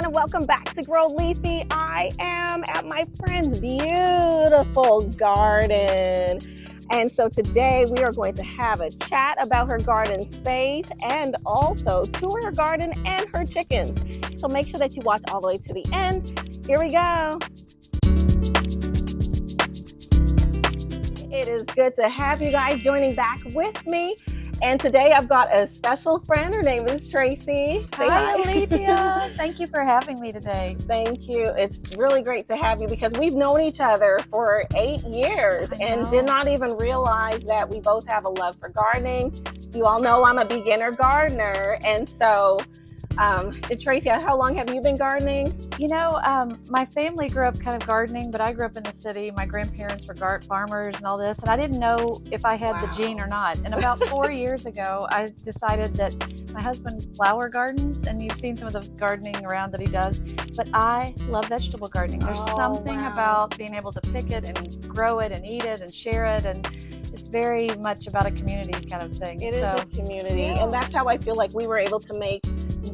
and welcome back to GroLeafy. I am at my friend's beautiful garden. And so today we are going to have a chat about her garden space and also tour her garden and her chickens. So make sure that you watch all the way to the end. Here we go. It is good to have you guys joining back with me. And today I've got a special friend. Her name is Tracy. Hi, Olivia. Thank you for having me today. Thank you. It's really great to have you because we've known each other for 8 years and did not even realize that we both have a love for gardening. You all know I'm a beginner gardener. And so, Tracy, how long have you been gardening? You know, my family grew up kind of gardening, but I grew up in the city. My grandparents were farmers and all this, and I didn't know if I had the gene or not. And about 4 years ago, I decided that my husband flower gardens, and you've seen some of the gardening around that he does, but I love vegetable gardening. There's something about being able to pick it and grow it and eat it and share it, and it's very much about a community kind of thing. It is a community, and that's how I feel like we were able to make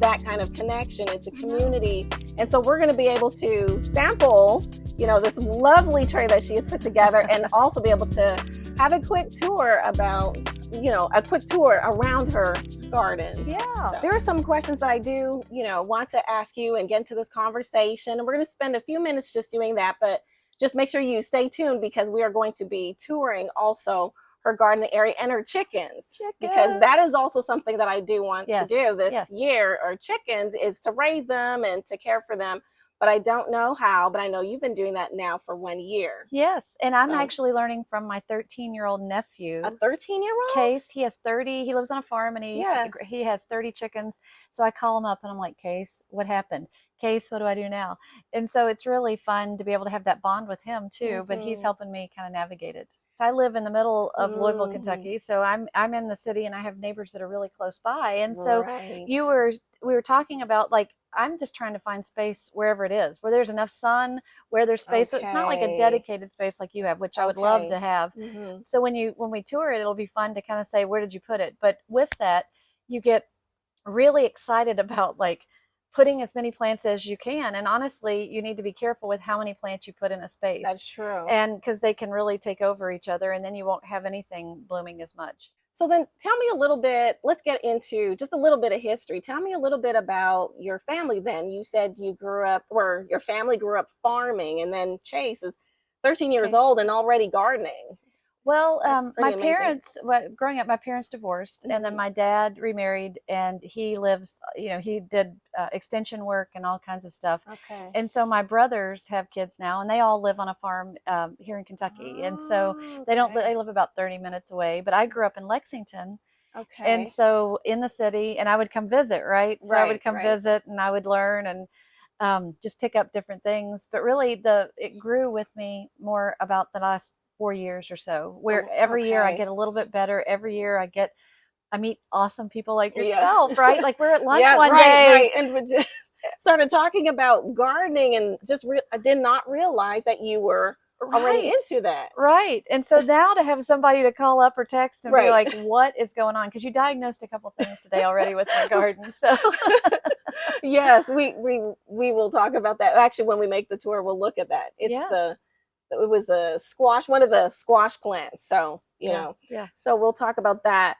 that kind of connection. It's a community. And so we're going to be able to sample, you know, this lovely tray that she has put together and also be able to have a quick tour about, you know, a quick tour around her garden. Yeah. So there are some questions that I do, you know, want to ask you and get into this conversation. And we're going to spend a few minutes just doing that, but just make sure you stay tuned because we are going to be touring also her garden area and her chickens, because that is also something that I do want to do this year. Our chickens is to raise them and to care for them, but I don't know how. But I know you've been doing that now for 1 year. Yes, and I'm actually learning from my 13-year-old nephew. A 13-year-old? Case. He has 30. He lives on a farm, and he has 30 chickens. So I call him up, and I'm like, Case, what happened? Case, what do I do now? And so it's really fun to be able to have that bond with him too. But he's helping me kind of navigate it. I live in the middle of Louisville, Kentucky, so I'm in the city, and I have neighbors that are really close by. And so we were talking about, like, I'm just trying to find space wherever it is, where there's enough sun, where there's space. So it's not like a dedicated space like you have, which I would love to have. So when we tour it, it'll be fun to kind of say, where did you put it? But with that, you get really excited about, like, putting as many plants as you can. And honestly, you need to be careful with how many plants you put in a space. That's true. And because they can really take over each other, and then you won't have anything blooming as much. So then tell me a little bit, let's get into just a little bit of history. Tell me a little bit about your family then. You said you grew up, or your family grew up farming, and then Chase is 13 years old and already gardening. Well, my parents, growing up, my parents divorced, and then my dad remarried, and he lives, you know, he did extension work and all kinds of stuff. And so my brothers have kids now, and they all live on a farm here in Kentucky. And so they live about 30 minutes away, but I grew up in Lexington. And so in the city, and I would come visit, right? So I would come visit, and I would learn and just pick up different things. But really, it grew with me more about the last 4 years or so, where every year I get a little bit better. Every year I meet awesome people like yourself, right? Like we're at lunch one day. And we just started talking about gardening, and just I did not realize that you were already into that. Right. And so now to have somebody to call up or text and be like, what is going on? Because you diagnosed a couple things today already with my garden. So yes, we will talk about that. Actually, when we make the tour, we'll look at that. It was the squash, one of the squash plants. So, you know, so we'll talk about that.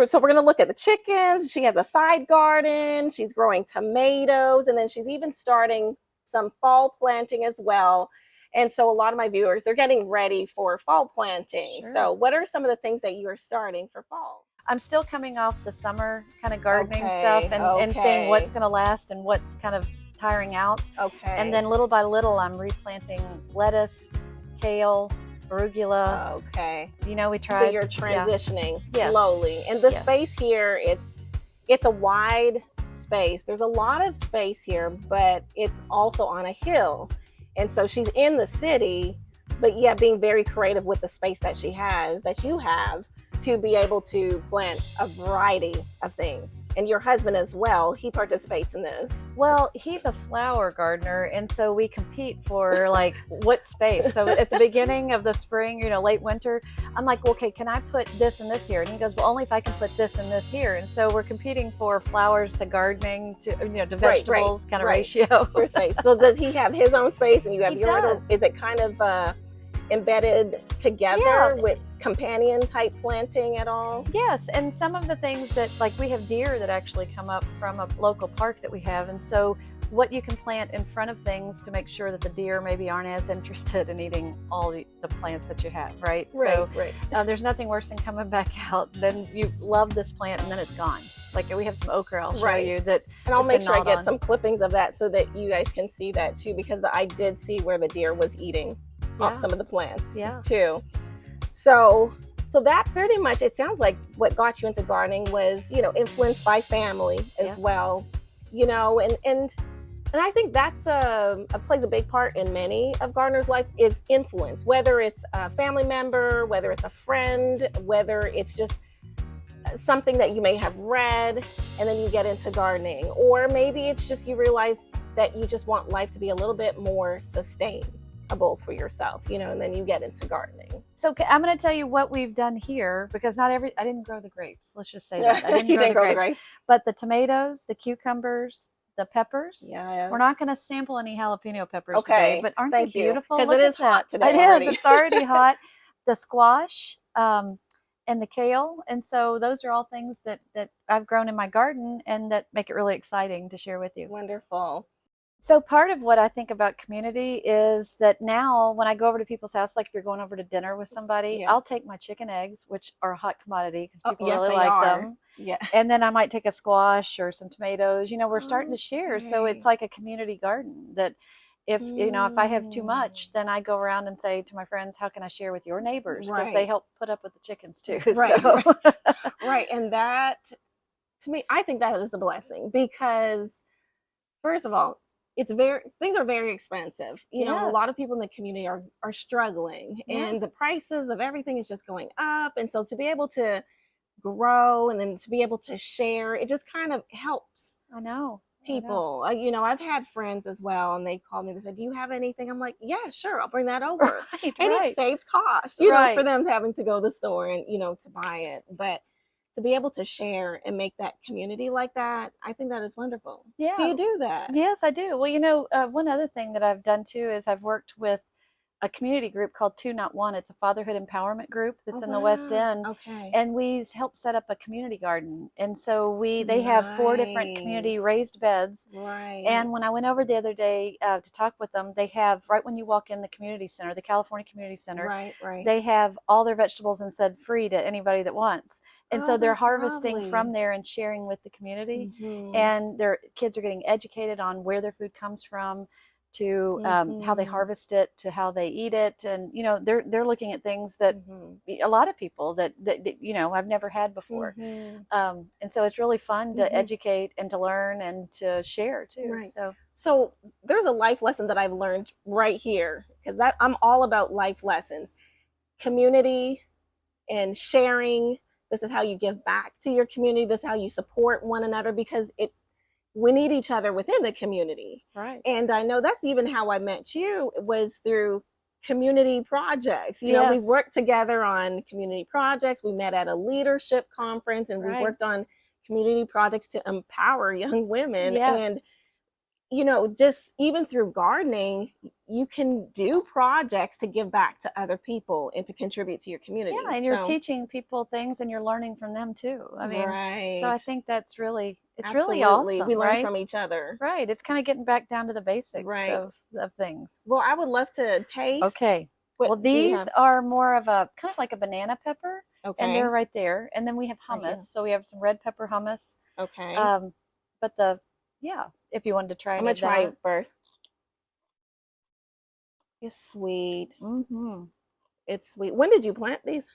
So we're going to look at the chickens. She has a side garden. She's growing tomatoes, and then she's even starting some fall planting as well. And so a lot of my viewers, they're getting ready for fall planting. So what are some of the things that you are starting for fall? I'm still coming off the summer kind of gardening stuff and seeing what's going to last and what's kind of tiring out. And then little by little, I'm replanting lettuce, kale, arugula. You know, we tried. So you're transitioning slowly. And the space here, it's a wide space. There's a lot of space here, but it's also on a hill. And so she's in the city, but being very creative with the space that you have to be able to plant a variety of things. And your husband as well, he participates in this. Well, he's a flower gardener, and so we compete for like what space. So at the beginning of the spring, you know, late winter, I'm like, okay, can I put this and this here? And he goes, well, only if I can put this and this here. And so we're competing for flowers to gardening to, you know, to vegetables kind of ratio. For space. So does he have his own space and you have yours? Or is it kind of embedded together with companion type planting at all? Yes, and some of the things that, like, we have deer that actually come up from a local park that we have, and so what you can plant in front of things to make sure that the deer maybe aren't as interested in eating all the plants that you have, right? So there's nothing worse than coming back out, then you love this plant and then it's gone. Like, we have some okra I'll show you that. And I'll make sure I get some clippings of that so that you guys can see that too, because I did see where the deer was eating off some of the plants too. So that pretty much, it sounds like what got you into gardening was, you know, influenced by family as well, you know, and I think that's plays a big part in many of gardeners' lives, is influence, whether it's a family member, whether it's a friend, whether it's just something that you may have read and then you get into gardening, or maybe it's just you realize that you just want life to be a little bit more sustainable for yourself, you know, and then you get into gardening. So I'm going to tell you what we've done here, because I didn't grow the grapes. Let's just say that. I didn't grow the grapes. But the tomatoes, the cucumbers, the peppers. We're not going to sample any jalapeno peppers today, but aren't they beautiful? Because it is hot today. It is. It's already hot. The squash and the kale. And so those are all things that I've grown in my garden and that make it really exciting to share with you. Wonderful. So part of what I think about community is that now when I go over to people's house, like if you're going over to dinner with somebody, I'll take my chicken eggs, which are a hot commodity because people really like them. Yeah. And then I might take a squash or some tomatoes. You know, we're starting to share. So it's like a community garden that if, you know, if I have too much, then I go around and say to my friends, how can I share with your neighbors? Because they help put up with the chickens too. Right. And that, to me, I think that is a blessing because, first of all, things are very expensive. You know, a lot of people in the community are struggling and the prices of everything is just going up. And so to be able to grow and then to be able to share, it just kind of helps. I know. People, you know, I've had friends as well, and they called me. They said, "Do you have anything?" I'm like, "Yeah, sure, I'll bring that over." And it saved costs, you know, for them having to go to the store and, you know, to buy it. But to be able to share and make that community like that, I think that is wonderful. Yeah. So you do that? Yes, I do. Well, you know, one other thing that I've done too is I've worked with a community group called 2 Not 1. It's a fatherhood empowerment group that's in the West End. And we helped set up a community garden. And so they have 4 different community raised beds. And when I went over the other day to talk with them, they have, right when you walk in the community center, the California Community Center, they have all their vegetables and said free to anybody that wants. And so they're harvesting from there and sharing with the community. And their kids are getting educated on where their food comes from, to how they harvest it, to how they eat it. And, you know, they're looking at things that a lot of people that you know, I've never had before. And so it's really fun to educate and to learn and to share too. So there's a life lesson that I've learned right here, because I'm all about life lessons, community and sharing. This is how you give back to your community. This is how you support one another, because we need each other within the community. And I know that's even how I met you, was through community projects. You know, we've worked together on community projects. We met at a leadership conference and we worked on community projects to empower young women. And, you know, just even through gardening, you can do projects to give back to other people and to contribute to your community. Yeah, and you're teaching people things and you're learning from them too. I mean, so I think that's really, it's really awesome. We learn from each other. Right. It's kind of getting back down to the basics of things. Well, I would love to taste. Okay. Well, these are more of a kind of like a banana pepper. And they're right there. And then we have hummus. So we have some red pepper hummus. But if you wanted to try it. I'm going to try it first. It's sweet. It's sweet. When did you plant these?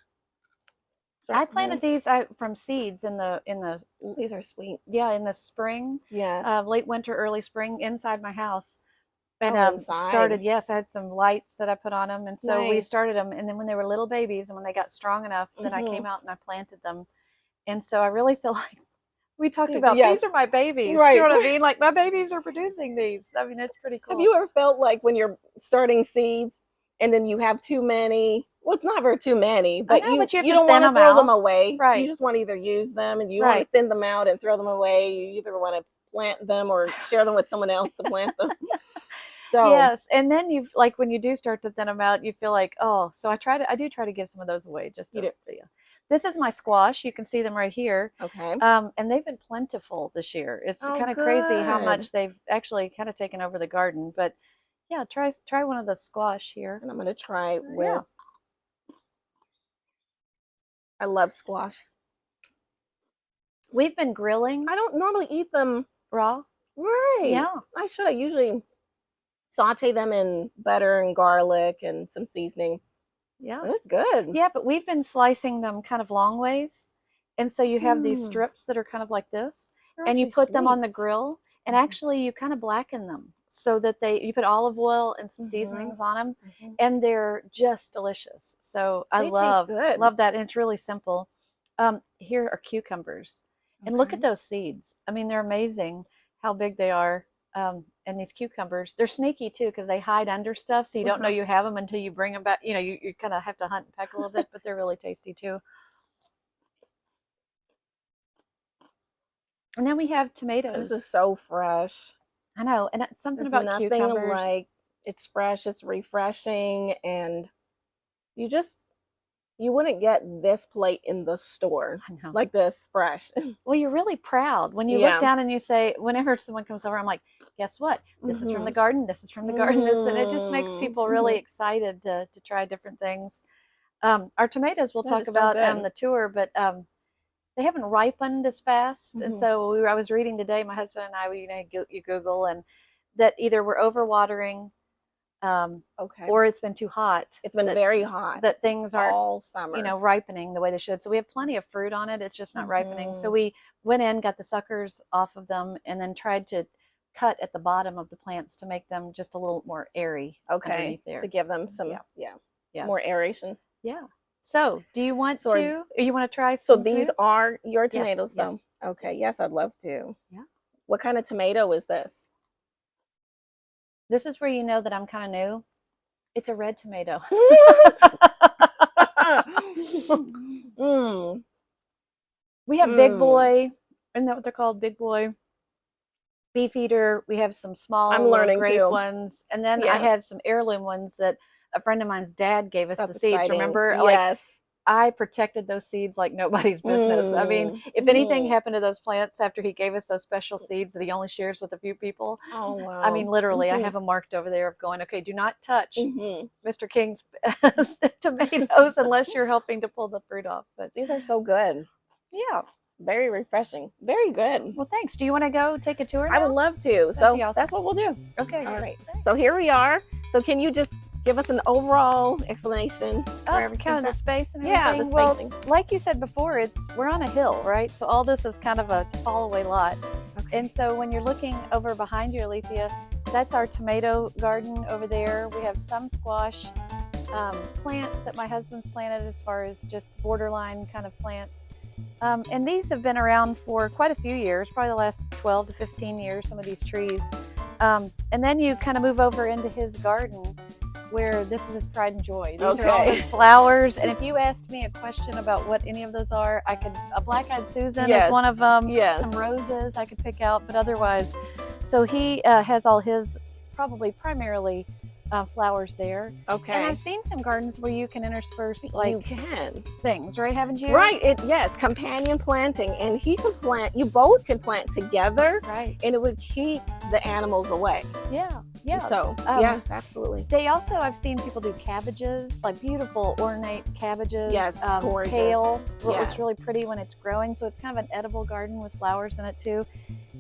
I planted these from seeds in the. These are sweet. Yeah, in the spring. Late winter, early spring, inside my house. And started, yes, I had some lights that I put on them, and so we started them. And then when they were little babies, and when they got strong enough, then I came out and I planted them. And so I really feel like we talked about these are my babies. Right. Do you know what I mean? Like, my babies are producing these. I mean, it's pretty cool. Have you ever felt like when you're starting seeds and then you have too many? Well, it's not very too many, but you don't want to throw them away. Right. You just want to either use them, and you want to thin them out and throw them away. You either want to plant them or share them with someone else to plant them. So yes, and then you like when you do start to thin them out, you feel like, oh, so I do try to give some of those away just to. This is my squash. You can see them right here. Okay. And they've been plentiful this year. It's kind of crazy how much they've actually kind of taken over the garden. But yeah, try one of the squash here. And I'm going to try with. I love squash. We've been grilling. I don't normally eat them raw. Right. Yeah. I should. I usually saute them in butter and garlic and some seasoning. Yeah. That's good. Yeah, but we've been slicing them kind of long ways. And so you have these strips that are kind of like this. And you put them on the grill. And actually you kind of blacken them so that you put olive oil and some seasonings on them. And they're just delicious. So I love that. And it's really simple. Here are cucumbers. And look at those seeds. I mean, they're amazing how big they are. And these cucumbers, they're sneaky too because they hide under stuff, so you don't know you have them until you bring them back. You know, you kind of have to hunt and peck a little bit, but they're really tasty too. And then we have tomatoes. This is so fresh. I know, and it's something about cucumbers. Like it's fresh, it's refreshing, and you wouldn't get this plate in the store like this fresh. Well, you're really proud when you look down and you say, whenever someone comes over, I'm like, guess what? This is from the garden. This is from the garden. And it just makes people really excited to try different things. Our tomatoes we'll talk about on the tour, but they haven't ripened as fast. And so I was reading today, my husband and I, you Google, and that either we're overwatering or it's been too hot. It's been very hot. That things aren't all summer, ripening the way they should. So we have plenty of fruit on it. It's just not ripening. So we went in, got the suckers off of them, and then tried to cut at the bottom of the plants to make them just a little more airy. Okay, there. To give them some more aeration. Yeah. So do you want to? You want to try? So these are your tomatoes, though. Yes. Okay. Yes, I'd love to. Yeah. What kind of tomato is this? This is where you know that I'm kind of new. It's a red tomato. We have Big Boy. Isn't that what they're called? Big Boy. Beefeater. We have some small grape ones. And then I have some heirloom ones that a friend of mine's dad gave us the seeds. Remember? Yes. I protected those seeds like nobody's business. I mean, if anything happened to those plants after he gave us those special seeds that he only shares with a few people, I mean, literally, I have them marked over there of going, okay, do not touch Mr. King's tomatoes unless you're helping to pull the fruit off. But these are so good. Yeah. Very refreshing. Very good. Well, thanks. Do you want to go take a tour now? I would love to. So that's what we'll do. Okay. All right. So here we are. So can you just give us an overall explanation for kind of the space and everything? Yeah, the spacing. Well, like you said before, we're on a hill, right? So all this is kind of a fall-away lot. Okay. And so when you're looking over behind you, Alethea, that's our tomato garden over there. We have some squash plants that my husband's planted as far as just borderline kind of plants. And these have been around for quite a few years, probably the last 12 to 15 years, some of these trees. And then you kind of move over into his garden where this is his pride and joy. These are all his flowers. And if you asked me a question about what any of those are, a black-eyed Susan is one of them. Yes. Some roses I could pick out, but otherwise. So he has all his primarily flowers there. Okay. And I've seen some gardens where you can intersperse things, right? Haven't you? Right. Yes. Companion planting, and he can plant. You both can plant together, right? And it would keep the animals away. Yeah. Yeah. So yes, absolutely. I've seen people do cabbages, like beautiful ornate cabbages. Yes. Gorgeous. Kale. It's really pretty when it's growing. So it's kind of an edible garden with flowers in it too.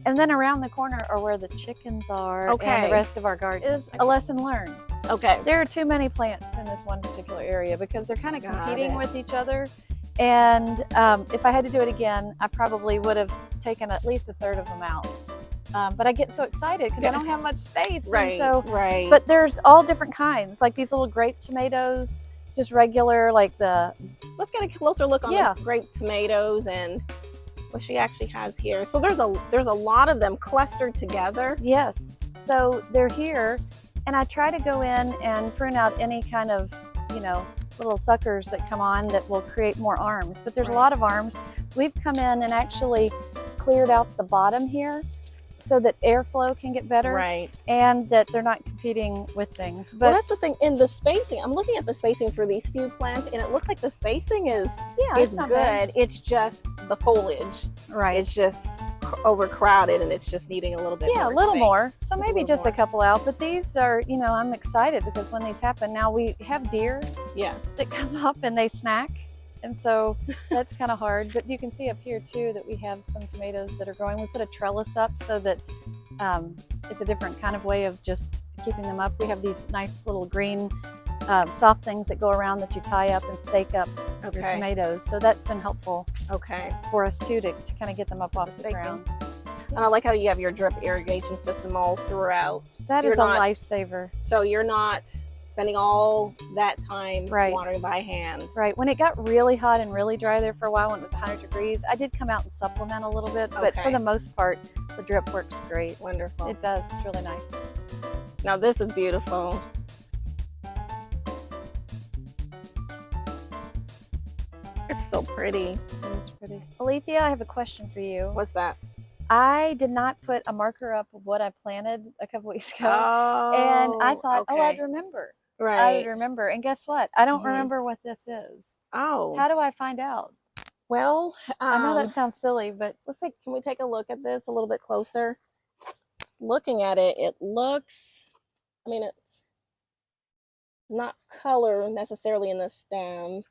And then around the corner are where the chickens are, and the rest of our garden is a lesson learned. Okay. There are too many plants in this one particular area because they're kind of competing with each other. And if I had to do it again, I probably would have taken at least a third of them out But I get so excited because I don't have much space. Right, and so, right. But there's all different kinds, like these little grape tomatoes, just regular, like the. Let's get a closer look on the grape tomatoes and what she actually has here. So there's a lot of them clustered together. Yes. So they're here, and I try to go in and prune out any kind of, little suckers that come on that will create more arms. But there's a lot of arms. We've come in and actually cleared out the bottom here so that airflow can get better, and that they're not competing with things. But well, that's the thing in the spacing. I'm looking at the spacing for these fused plants, and it looks like the spacing is good. Bad. It's just the foliage, It's just overcrowded, and it's just needing a little bit. Yeah, a little more. So just maybe just a couple out. But these are, I'm excited because when these happen, now we have deer, that come up and they snack. And so that's kind of hard, but you can see up here too that we have some tomatoes that are growing. We put a trellis up so that it's a different kind of way of just keeping them up. We have these nice little green soft things that go around that you tie up and stake up your tomatoes. So that's been helpful for us too to kind of get them up off the ground. And I like how you have your drip irrigation system all throughout. That is a lifesaver. So you're not spending all that time watering by hand. Right. When it got really hot and really dry there for a while, when it was 100 degrees, I did come out and supplement a little bit, but for the most part, the drip works great. Wonderful. It does. It's really nice. Now this is beautiful. It's so pretty. It's pretty. Alethea, I have a question for you. What's that? I did not put a marker up of what I planted a couple weeks ago, and I thought, I'd remember. I would remember. And guess what? I don't remember what this is. Oh. How do I find out? Well, I know that sounds silly, but let's see. Can we take a look at this a little bit closer? Just looking at it, it looks. I mean, it's not color necessarily in the stem.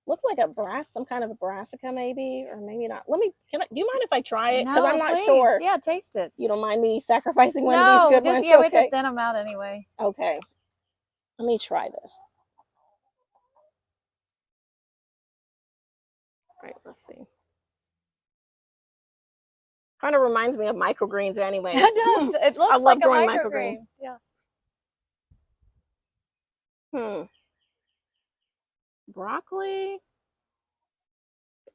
Looks like some kind of a brassica maybe, or maybe not. Do you mind if I try it? Because I'm not sure. Yeah, taste it. You don't mind me sacrificing one of these good ones? Yeah, we can thin them out anyway. Okay. Let me try this. All right, let's see. Kind of reminds me of microgreens anyway. It does. It looks like a microgreen. Yeah. Broccoli.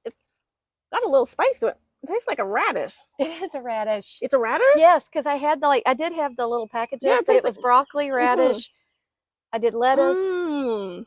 It's got a little spice to it. It tastes like a radish. It is a radish. It's a radish? Yes, because I did have the little packages, but it was broccoli, radish. I did lettuce.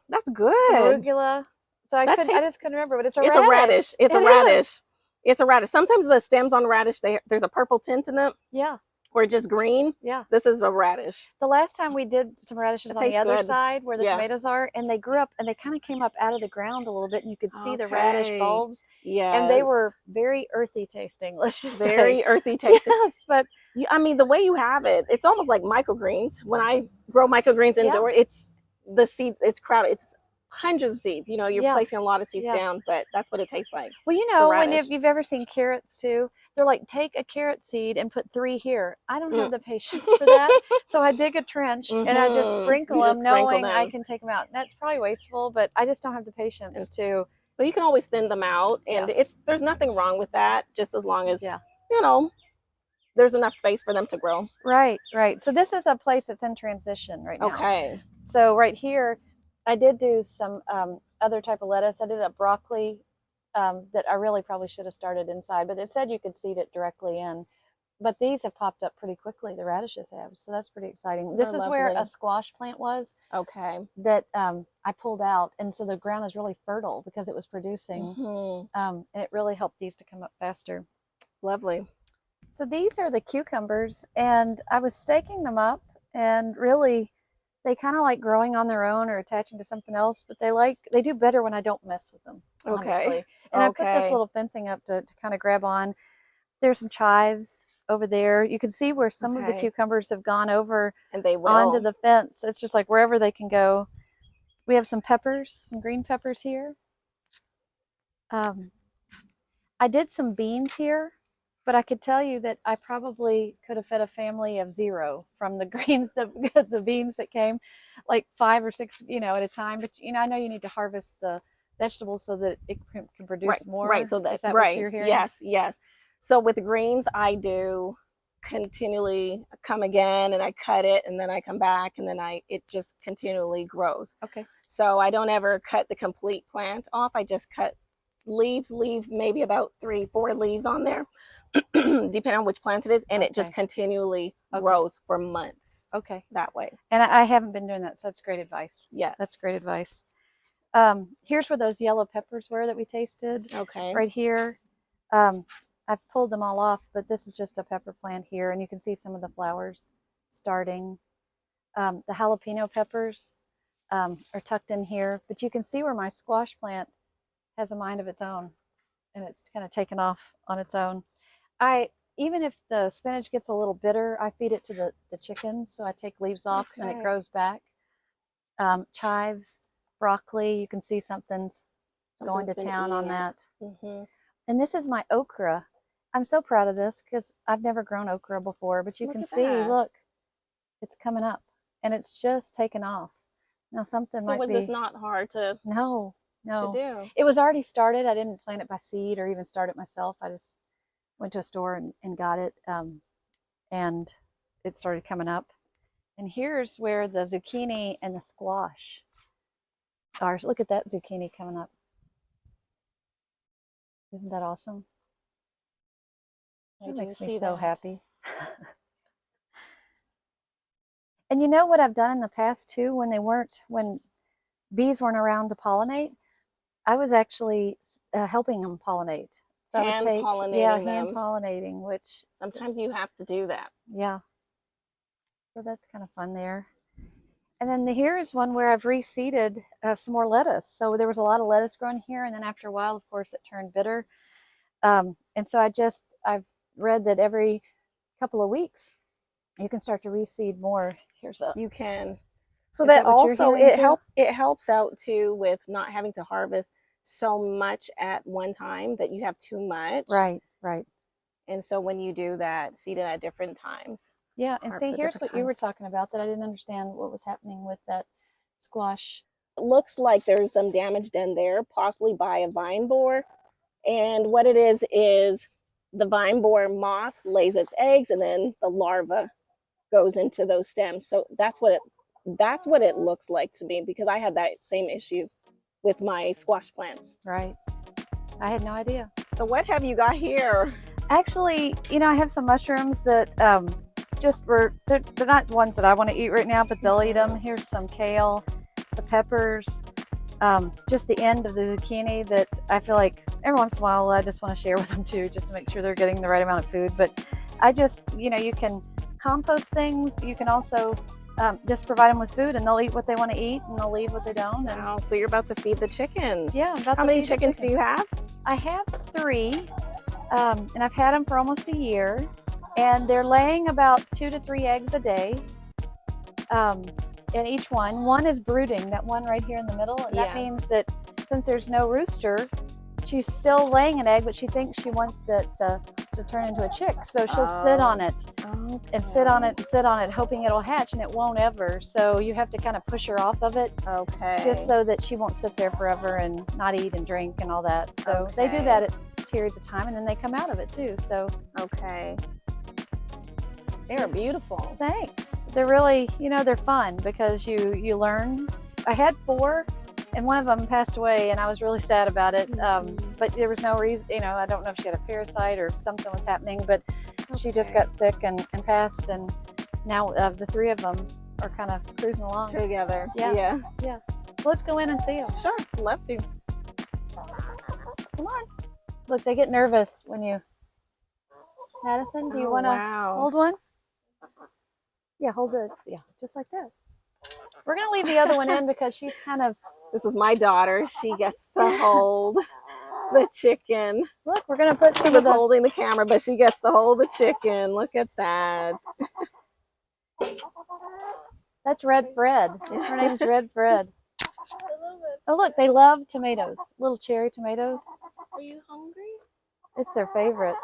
That's good. Arugula. So I just couldn't remember, but it's a radish. It's a radish. It's a radish. Sometimes the stems on radish, there's a purple tint in them. Yeah. Or just green. Yeah. This is a radish. The last time we did some radishes on the other side where the tomatoes are, and they grew up and they kind of came up out of the ground a little bit, and you could see the radish bulbs. Yeah. And they were very earthy tasting. Let's just say. Very earthy tasting. Yes, but I mean, the way you have it, it's almost like microgreens. When I grow microgreens indoor, it's the seeds. It's crowded. It's hundreds of seeds. You're placing a lot of seeds down, but that's what it tastes like. Well, if you've ever seen carrots too, they're like, take a carrot seed and put 3 here. I don't have the patience for that. So I dig a trench and I just sprinkle them, knowing I can take them out. And that's probably wasteful, but I just don't have the patience to. But you can always thin them out, and there's nothing wrong with that, just as long as there's enough space for them to grow. Right. So this is a place that's in transition right now. Okay. So right here, I did do some other type of lettuce. I did a broccoli that I really probably should have started inside, but it said you could seed it directly in. But these have popped up pretty quickly, the radishes have, so that's pretty exciting. This is where a squash plant was. Okay. That I pulled out, and so the ground is really fertile because it was producing. And it really helped these to come up faster. Lovely. So these are the cucumbers, and I was staking them up, and really they kind of like growing on their own or attaching to something else, but they do better when I don't mess with them, honestly. And I put this little fencing up to kind of grab on. There's some chives over there. You can see where some of the cucumbers have gone over and they will onto the fence. It's just like wherever they can go. We have some peppers, some green peppers here. I did some beans here, but I could tell you that I probably could have fed a family of 0 from the greens, the beans that came, like 5 or 6, at a time. But I know you need to harvest the vegetables so that it can produce more. Right. So is that what you're hearing? Yes. So with greens, I do continually come again, and I cut it, and then I come back, and then it just continually grows. Okay. So I don't ever cut the complete plant off. I just cut leaves, leave maybe about 3-4 leaves on there, depending on which plant it is, and it just continually grows for months. Okay. That way. And I haven't been doing that, so that's great advice. Yeah. That's great advice. Here's where those yellow peppers were that we tasted. Okay. Right here. I've pulled them all off, but this is just a pepper plant here, and you can see some of the flowers starting. The jalapeno peppers are tucked in here, but you can see where my squash plant has a mind of its own, and it's kind of taken off on its own. Even if the spinach gets a little bitter, I feed it to the chickens, so I take leaves off and it grows back. Chives, broccoli, you can see something's going to town on that. And this is my okra. I'm so proud of this because I've never grown okra before, but you can see, look, it's coming up and it's just taken off. Now something might be. So was this not hard to? No. To do. It was already started. I didn't plant it by seed or even start it myself. I just went to a store and got it, and it started coming up. And here's where the zucchini and the squash are. Look at that zucchini coming up. Isn't that awesome? That makes me so happy. And you know what I've done in the past too, when bees weren't around to pollinate, I was actually helping them pollinate. So hand pollinating them. Hand pollinating, which sometimes you have to do that. Yeah. So that's kind of fun there. And then here is one where I've reseeded some more lettuce. So there was a lot of lettuce growing here, and then after a while, of course, it turned bitter. And so I've read that every couple of weeks you can start to reseed more. You can. So that also it helps out too with not having to harvest so much at one time that you have too much. Right. And so when you do that, seed it at different times. Yeah, and see, here's what you were talking about that I didn't understand what was happening with that squash. It looks like there's some damage done there, possibly by a vine borer. And what it is the vine borer moth lays its eggs, and then the larva goes into those stems. So that's what it looks like to me, because I had that same issue with my squash plants. Right. I had no idea. So what have you got here? Actually, I have some mushrooms that they're not ones that I want to eat right now, but they'll eat them. Here's some kale, the peppers, just the end of the zucchini that I feel like every once in a while I just want to share with them too, just to make sure they're getting the right amount of food. But I just, you can compost things. You can also just provide them with food, and they'll eat what they want to eat, and they'll leave what they don't. And wow, so you're about to feed the chickens. Yeah. How many chickens do you have? I have 3, and I've had them for almost a year, and they're laying about 2 to 3 eggs a day. And each one is brooding, that one right here in the middle, and that means that since there's no rooster, she's still laying an egg, but she thinks she wants to turn into a chick, so she'll sit on it and sit on it, hoping it'll hatch, and it won't ever. So you have to kind of push her off of it, just so that she won't sit there forever and not eat and drink and all that. So they do that at periods of time, and then they come out of it too. So they are beautiful. Thanks. They're really, they're fun because you learn. I had 4. And one of them passed away, and I was really sad about it. But there was no reason, I don't know if she had a parasite or something was happening, but she just got sick and passed. And now the 3 of them are kind of cruising along together. Yeah. Let's go in and see them. Sure, love to. Come on. Look, they get nervous when you. Madison, do you want to hold one? Yeah, hold it. Yeah, just like that. We're going to leave the other one in because she's kind of. This is my daughter. She gets to hold the chicken. Look, we're going to put. She was holding the camera, but she gets to hold the chicken. Look at that. That's Red Fred. Her name's Red Fred. Oh, look, they love tomatoes. Little cherry tomatoes. Are you hungry? It's their favorite.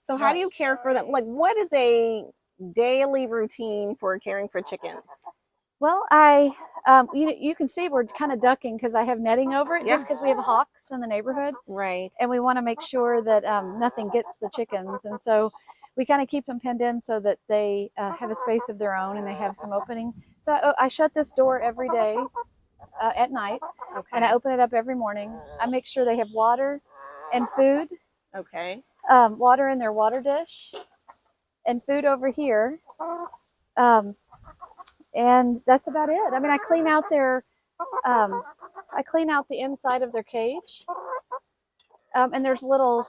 So how do you care for them? Like, what is a daily routine for caring for chickens? Well, you can see we're kind of ducking because I have netting over it, just because we have hawks in the neighborhood. Right. And we want to make sure that nothing gets the chickens. And so we kind of keep them penned in so that they have a space of their own and they have some opening. So I shut this door every day at night, and I open it up every morning. I make sure they have water and food. Okay. Water in their water dish and food over here. And that's about it. I mean, I clean out the inside of their cage. And there's little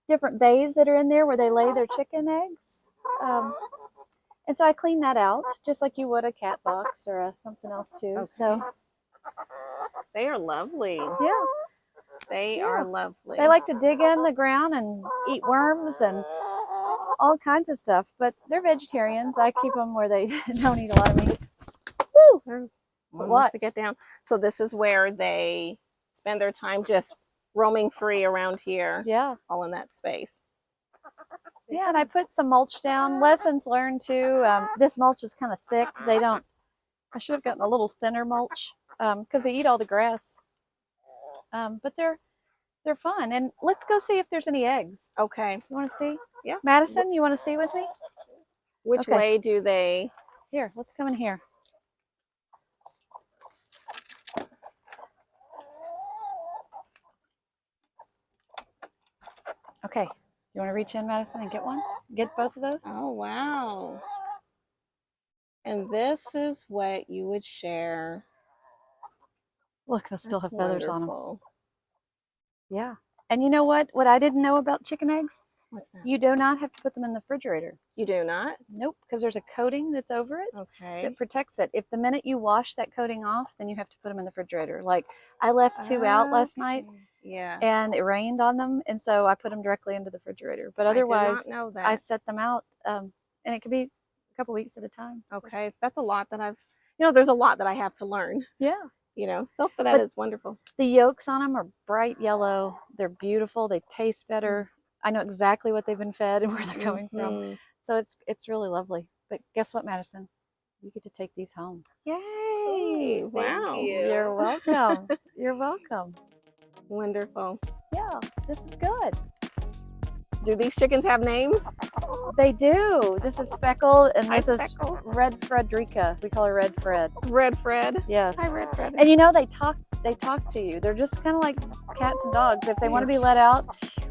different bays that are in there where they lay their chicken eggs. And so I clean that out just like you would a cat box or something else too. Okay. So they are lovely. Yeah. They are lovely. They like to dig in the ground and eat worms and all kinds of stuff, but they're vegetarians. I keep them where they don't eat a lot of meat. Woo! One wants to get down. So this is where they spend their time just roaming free around here. Yeah. All in that space. Yeah, and I put some mulch down. Lessons learned too. This mulch is kind of thick. I should have gotten a little thinner mulch because they eat all the grass. But they're fun. And let's go see if there's any eggs. Okay. You want to see? Yeah. Madison, you want to see with me? Which way do they? Here, let's come in here. Okay. You want to reach in, Madison, and get one? Get both of those? Oh, wow. And this is what you would share. Look, they'll still have feathers on them. Yeah. And you know what? What I didn't know about chicken eggs? What's that? You do not have to put them in the refrigerator. You do not? Nope, because there's a coating that's over it that protects it. If the minute you wash that coating off, then you have to put them in the refrigerator. Like I left 2 out last night. Yeah. And it rained on them, and so I put them directly into the refrigerator. But otherwise, I did not know that. I set them out, and it could be a couple weeks at a time. Okay, that's a lot that there's a lot that I have to learn. Yeah. So but that is wonderful. The yolks on them are bright yellow. They're beautiful. They taste better. I know exactly what they've been fed and where they're coming from. So it's really lovely. But guess what, Madison? You get to take these home. Yay! Wow. Thank you. You're welcome. You're welcome. Wonderful. Yeah, this is good. Do these chickens have names? They do. This is Speckle, and this is Red Frederica. We call her Red Fred. Red Fred. Yes. Hi, Red Fred. And they talk to you. They're just kind of like cats and dogs. If they want to be let out,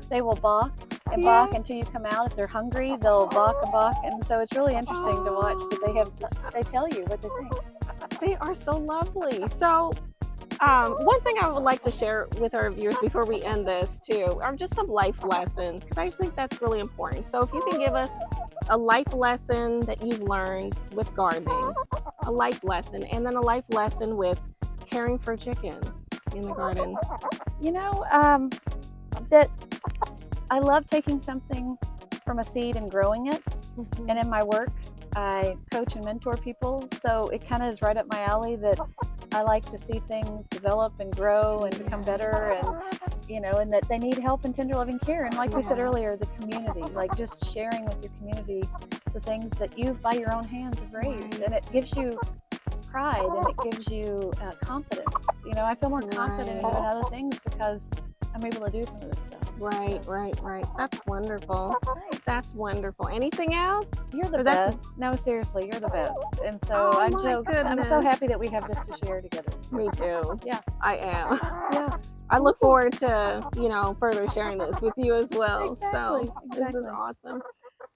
they will balk and balk until you come out. If they're hungry, they'll balk and balk. And so it's really interesting to watch that they tell you what they think. They are so lovely. So one thing I would like to share with our viewers before we end this too are just some life lessons, because I just think that's really important. So if you can give us a life lesson that you've learned with gardening, a life lesson, and then a life lesson with caring for chickens in the garden. That I love taking something from a seed and growing it. And in my work, I coach and mentor people, so it kind of is right up my alley that I like to see things develop and grow and become better, and that they need help and tender loving care. And like we said earlier, the community, like just sharing with your community the things that you by your own hands have raised, and it gives you pride and it gives you confidence. I feel more confident in doing other things because I'm able to do some of this stuff. Right. That's wonderful. That's wonderful. Anything else? You're the best. No, seriously, you're the best. And so I'm so happy that we have this to share together. Me too. Yeah. I am. Yeah. I look forward to, further sharing this with you as well. Exactly. This is awesome.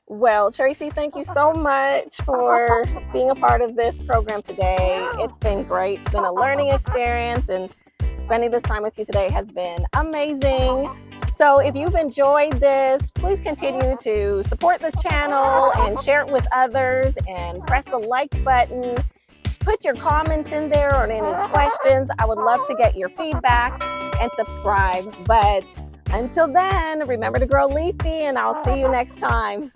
Well, Tracy, thank you so much for being a part of this program today. It's been great. It's been a learning experience, and spending this time with you today has been amazing. So if you've enjoyed this, please continue to support this channel and share it with others and press the like button. Put your comments in there or any questions. I would love to get your feedback and subscribe. But until then, remember to grow leafy, and I'll see you next time.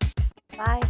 Bye.